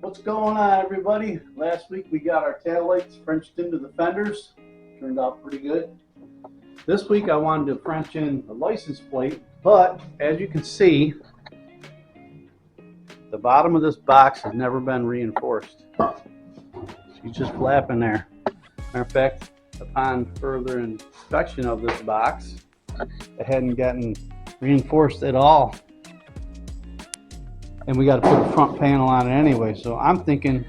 What's going on, everybody? Last week we got our tail lights Frenched into the fenders. Turned out pretty good. This week I wanted to French in the license plate, but as you can see, the bottom of this box has never been reinforced. She's just flapping there. Matter of fact, upon further inspection of this box, it hadn't gotten reinforced at all. And we got to put a front panel on it anyway, so I'm thinking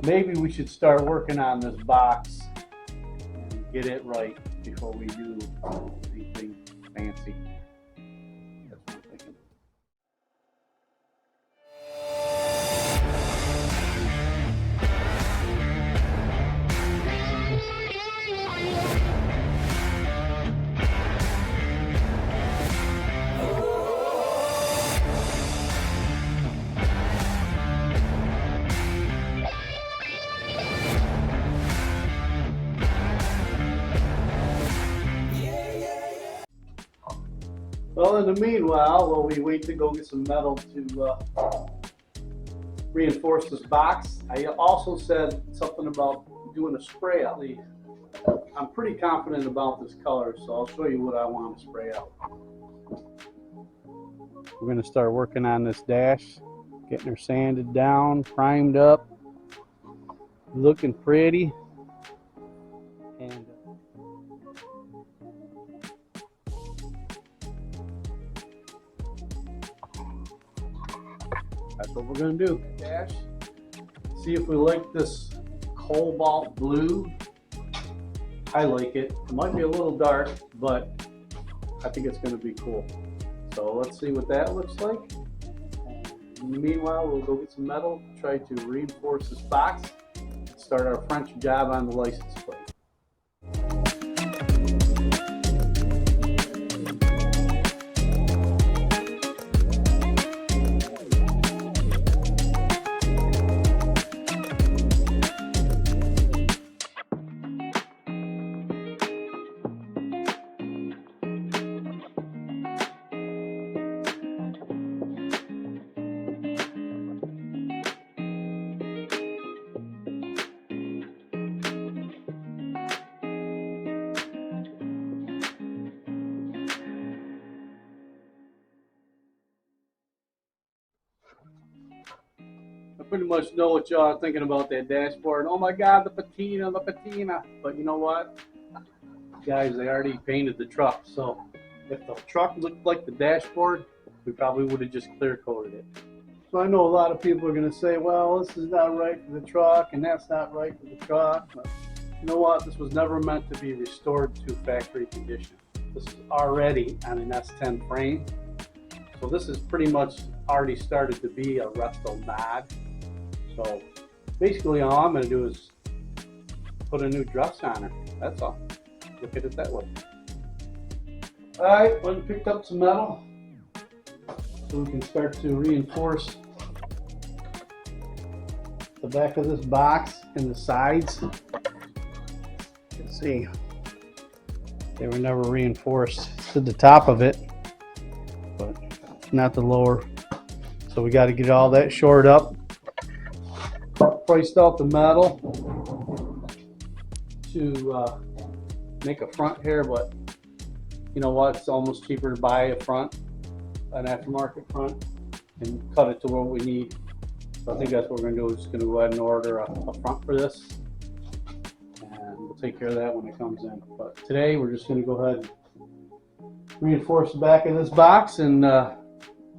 maybe we should start working on this box and get it right before we do anything fancy. That's what I'm thinking. Well, in the meanwhile, while we wait to go get some metal to reinforce this box, I also said something about doing a spray out. I'm pretty confident about this color, so I'll show you what I want to spray out. We're going to start working on this dash, getting her sanded down, primed up, looking pretty. And that's what we're going to do. Dash. See if we like this cobalt blue. I like it. It might be a little dark, but I think it's going to be cool. So let's see what that looks like. And meanwhile, we'll go get some metal, try to reinforce this box, and start our French job on the license plate. I pretty much know what y'all are thinking about that dashboard. Oh my God, the patina, the patina. But you know what? Guys, they already painted the truck. So if the truck looked like the dashboard, we probably would have just clear coated it. So I know a lot of people are going to say, well, this is not right for the truck and that's not right for the truck. But you know what? This was never meant to be restored to factory condition. This is already on an S10 frame. So this is pretty much already started to be a resto mod. So basically all I'm going to do is put a new dress on her. That's all. Look at it that way. Alright, went and picked up some metal so we can start to reinforce the back of this box and the sides. You can see they were never reinforced to the top of it, but not the lower. So we got to get all that shored up. Priced out the metal to make a front here, but you know what? It's almost cheaper to buy a front, an aftermarket front, and cut it to what we need. So I think that's what we're going to do. We're just going to go ahead and order a front for this, and we'll take care of that when it comes in. But today we're just going to go ahead and reinforce the back of this box and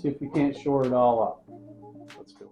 see if we can't shore it all up. Let's do it.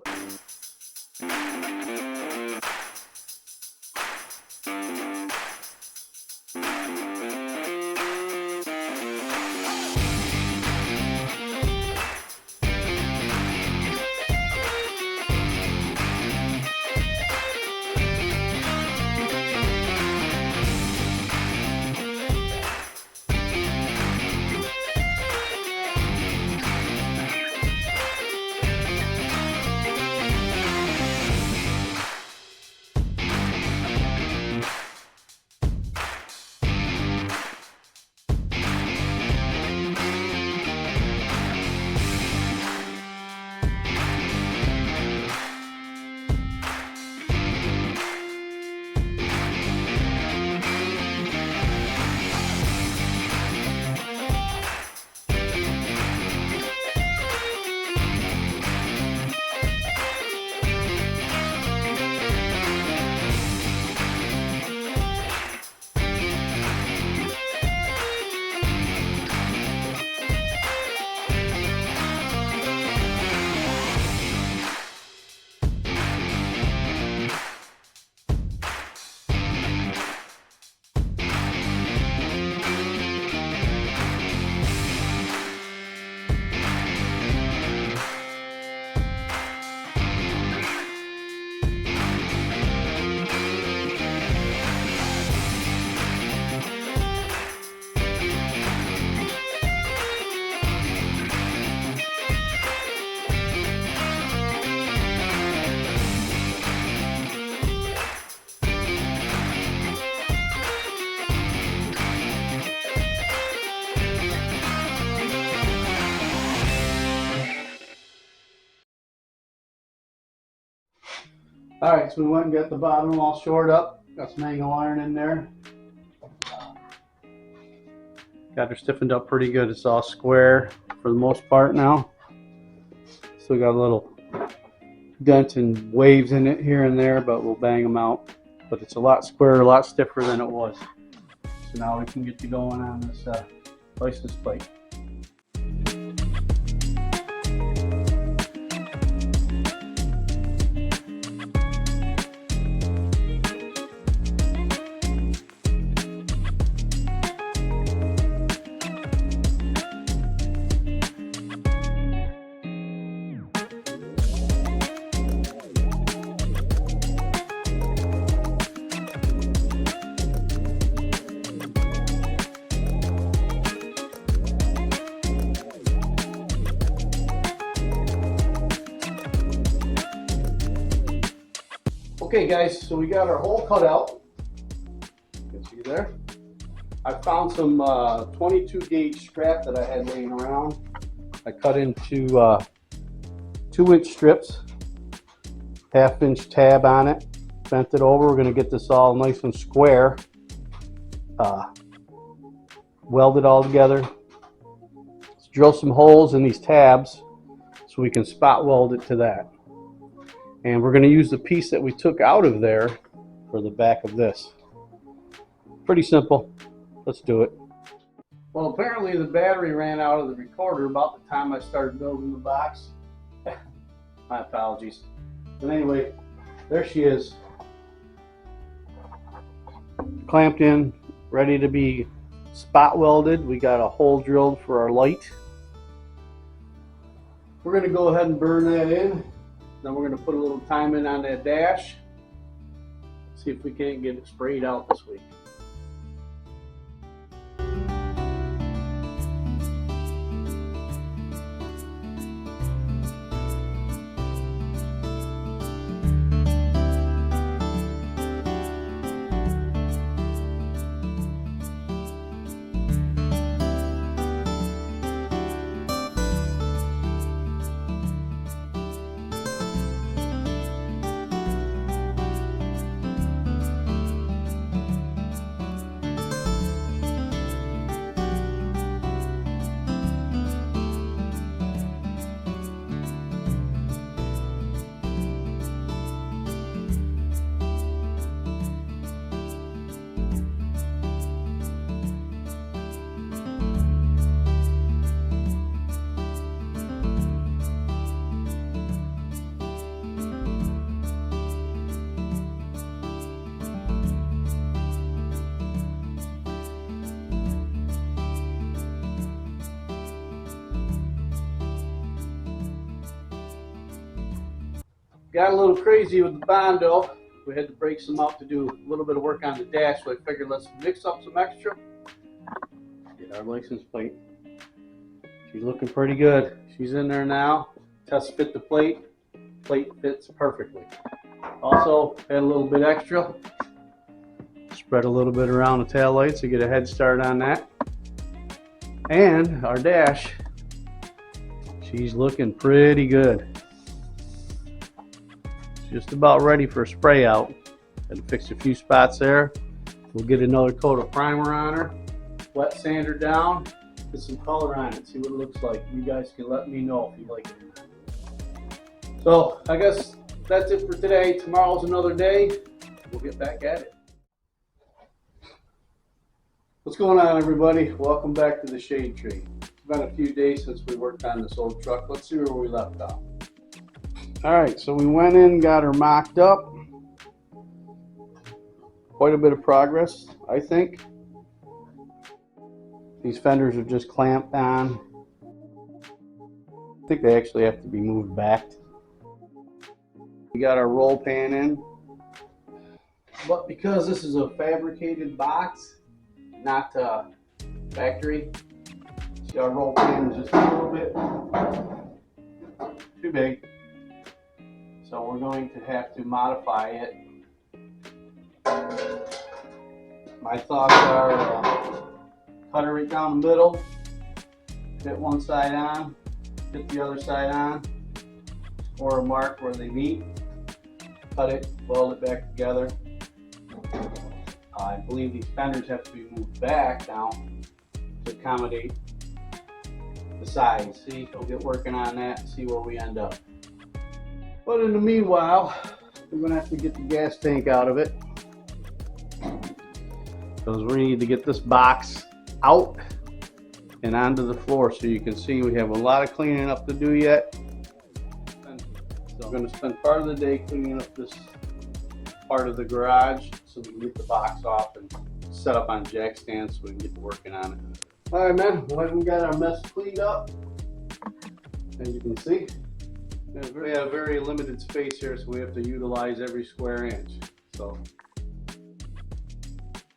All right, so we went and got the bottom all shored up. Got some angle iron in there. Got her stiffened up pretty good. It's all square for the most part now. Still got a little dent and waves in it here and there, but we'll bang them out. But it's a lot squarer, a lot stiffer than it was. So now we can get to going on this license plate. Okay guys, so we got our hole cut out. You can see there. I found some 22 gauge scrap that I had laying around. I cut into 2-inch strips, 1/2-inch tab on it, bent it over. We're going to get this all nice and square. Weld it all together. Let's drill some holes in these tabs so we can spot weld it to that. And we're going to use the piece that we took out of there for the back of this. Pretty simple. Let's do it. Well, apparently the battery ran out of the recorder about the time I started building the box. My apologies. But anyway, there she is. Clamped in, ready to be spot welded. We got a hole drilled for our light. We're going to go ahead and burn that in. Then we're going to put a little time in on that dash. See if we can't get it sprayed out this week. Got a little crazy with the Bondo. We had to break some up to do a little bit of work on the dash, so I figured let's mix up some extra. Get our license plate. She's looking pretty good. She's in there now. Test fit the plate. Plate fits perfectly. Also, add a little bit extra. Spread a little bit around the tail lights to get a head start on that. And our dash. She's looking pretty good. Just about ready for a spray out. Had to fix a few spots there. We'll get another coat of primer on her, wet sand her down, put some color on it, see what it looks like. You guys can let me know if you like it or not. So I guess that's it for today. Tomorrow's another day. We'll get back at it. What's going on, everybody? Welcome back to the Shade Tree. It's been a few days since we worked on this old truck. Let's see where we left off. All right, so we went in, got her mocked up. Quite a bit of progress, I think. These fenders are just clamped on. I think they actually have to be moved back. We got our roll pan in. But because this is a fabricated box, not factory, see our roll pan is just a little bit too big. So we're going to have to modify it. My thoughts are cut it right down the middle, fit one side on, fit the other side on, or a mark where they meet. cut it, weld it back together. I believe these fenders have to be moved back now to accommodate the size. See, we'll get working on that and see where we end up. But in the meanwhile, we're going to have to get the gas tank out of it, because we need to get this box out and onto the floor. So you can see we have a lot of cleaning up to do yet. So I'm going to spend part of the day cleaning up this part of the garage so we can get the box off and set up on jack stands so we can get working on it. All right, man, well, we got our mess cleaned up. As you can see, we have very limited space here, so we have to utilize every square inch. So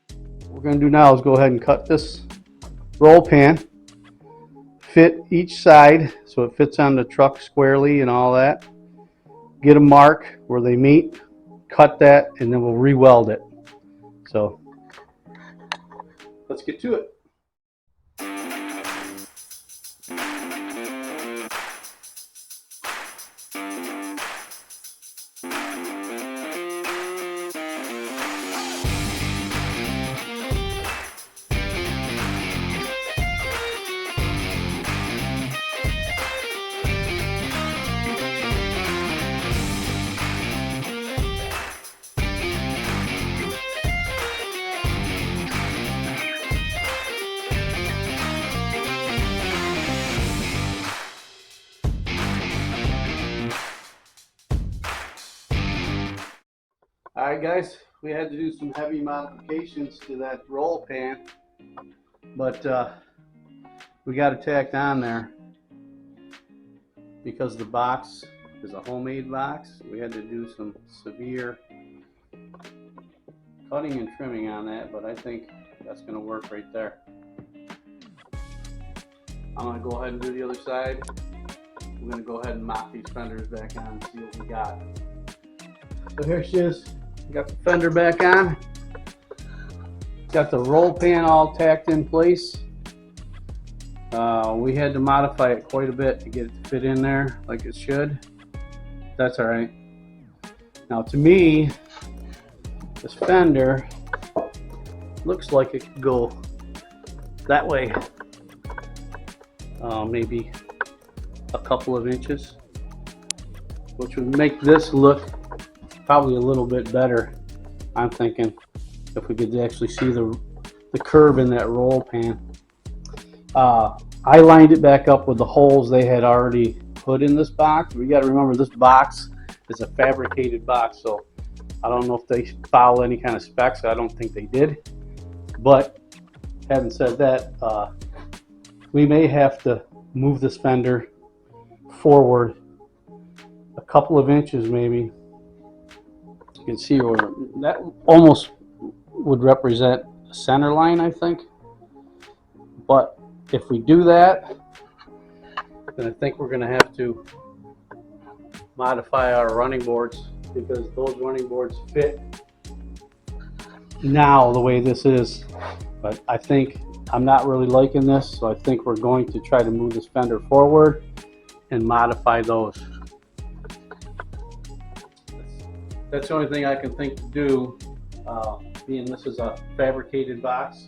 what we're going to do now is go ahead and cut this roll pan, fit each side so it fits on the truck squarely and all that. Get a mark where they meet, cut that, and then we'll re-weld it. So let's get to it. Alright guys, we had to do some heavy modifications to that roll pan, but we got it tacked on there because the box is a homemade box. We had to do some severe cutting and trimming on that, but I think that's going to work right there. I'm going to go ahead and do the other side. I'm going to go ahead and mop these fenders back on and see what we got. So here she is. Got the fender back on. Got the roll pan all tacked in place. We had to modify it quite a bit to get it to fit in there like it should. That's all right. Now to me, this fender looks like it could go that way. Maybe a couple of inches, which would make this look probably a little bit better. I'm thinking if we could actually see the curve in that roll pan. I lined it back up with the holes they had already put in this box. We got to remember this box is a fabricated box, so I don't know if they follow any kind of specs. I don't think they did. But having said that, we may have to move this fender forward a couple of inches maybe. You can see where that almost would represent a center line, I think. But if we do that, then I think we're going to have to modify our running boards, because those running boards fit now the way this is. But I think I'm not really liking this, so I think we're going to try to move this fender forward and modify those. That's the only thing I can think to do, being this is a fabricated box.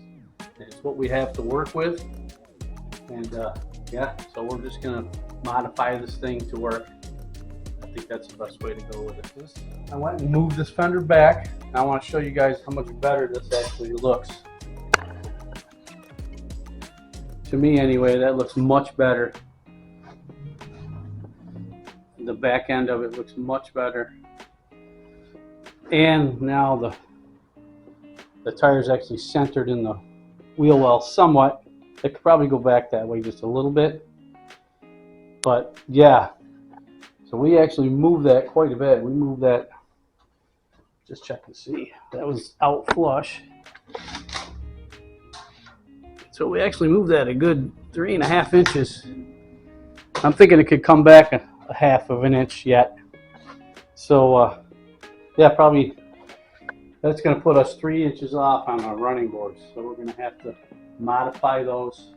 It's what we have to work with. And yeah, so we're just going to modify this thing to work. I think that's the best way to go with it. I went and moved this fender back. I want to show you guys how much better this actually looks. To me anyway, that looks much better. The back end of it looks much better. And now the tire's actually centered in the wheel well somewhat. It could probably go back that way just a little bit. But yeah, so we actually moved that quite a bit. We moved that, just check and see, that was out flush. So we actually moved that a good 3.5 inches. I'm thinking it could come back a half of an inch yet. So yeah, probably that's going to put us 3 inches off on our running boards. So we're going to have to modify those.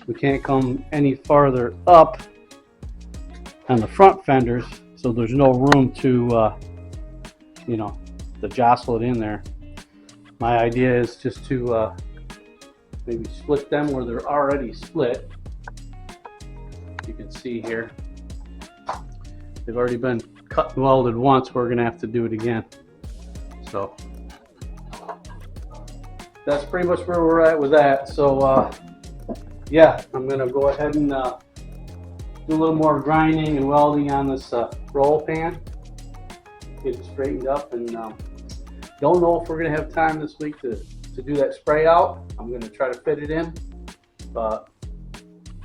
We can't come any farther up on the front fenders, so there's no room to you know, to jostle it in there. My idea is just to maybe split them where they're already split. You can see here, they've already been cut and welded once. We're gonna have to do it again. So that's pretty much where we're at with that. So yeah, I'm gonna go ahead and do a little more grinding and welding on this roll pan, get it straightened up, and don't know if we're gonna have time this week to do that spray out. I'm gonna try to fit it in, but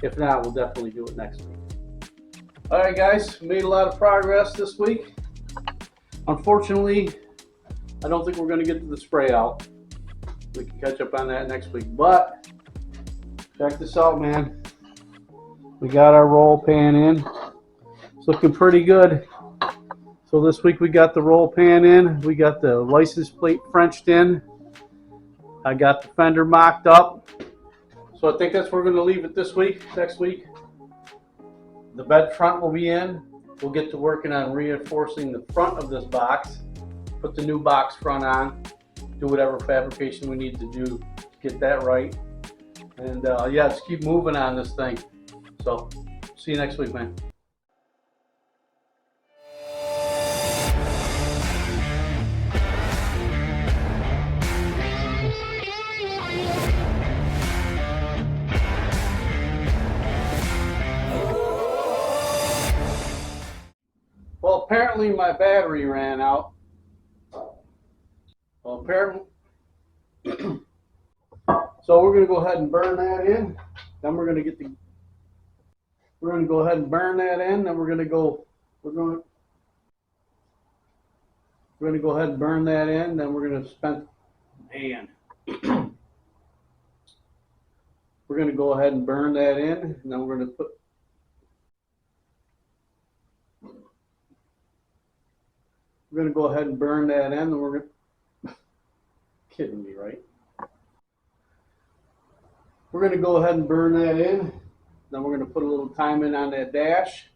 if not, we'll definitely do it next week. All right, guys, made a lot of progress this week. Unfortunately, I don't think we're gonna get to the spray out. We can catch up on that next week, but check this out, man. We got our roll pan in. It's looking pretty good. So this week we got the roll pan in. We got the license plate Frenched in. I got the fender mocked up. So I think that's where we're going to leave it this week. Next week, the bed front will be in. We'll get to working on reinforcing the front of this box. Put the new box front on. Do whatever fabrication we need to do to get that right. And yeah, just keep moving on this thing. So, see you next week, man. Well, apparently my battery ran out. Well, apparently. So we're going to go ahead and burn that in. Then we're going to get the. We're going to go ahead and burn that in. Then we're going to go. We're going to go ahead and burn that in. Then we're going to spend. Man. We're going to go ahead and burn that in. And then we're going to put. We're going to go ahead and burn that in. Then we're going to. Kidding me, right? We're going to go ahead and burn that in. Then we're going to put a little time in on that dash.